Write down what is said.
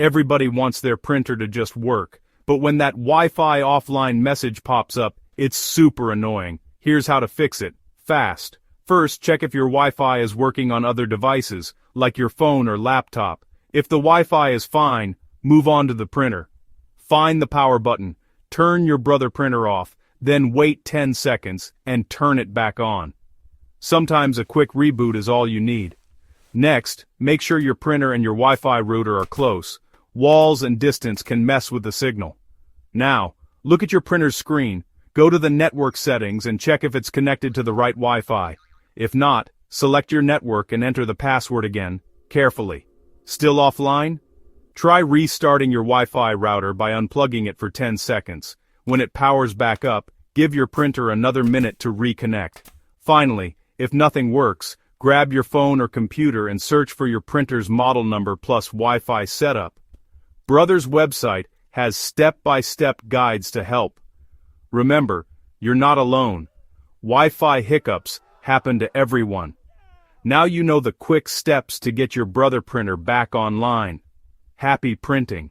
Everybody wants their printer to just work, but when that Wi-Fi offline message pops up, it's super annoying. Here's how to fix it. Fast. First, check if your Wi-Fi is working on other devices, like your phone or laptop. If the Wi-Fi is fine, move on to the printer. Find the power button, turn your brother printer off, then wait 10 seconds and turn it back on. Sometimes a quick reboot is all you need. Next, make sure your printer and your Wi-Fi router are close. Walls and distance can mess with the signal. Now, look at your printer's screen. Go to the network settings and check if it's connected to the right Wi-Fi. If not, select your network and enter the password again, carefully. Still offline? Try restarting your Wi-Fi router by unplugging it for 10 seconds. When it powers back up, give your printer another minute to reconnect. Finally, if nothing works, grab your phone or computer and search for your printer's model number plus Wi-Fi setup. Brother's website has step-by-step guides to help. Remember, you're not alone. Wi-Fi hiccups happen to everyone. Now you know the quick steps to get your brother printer back online. Happy printing!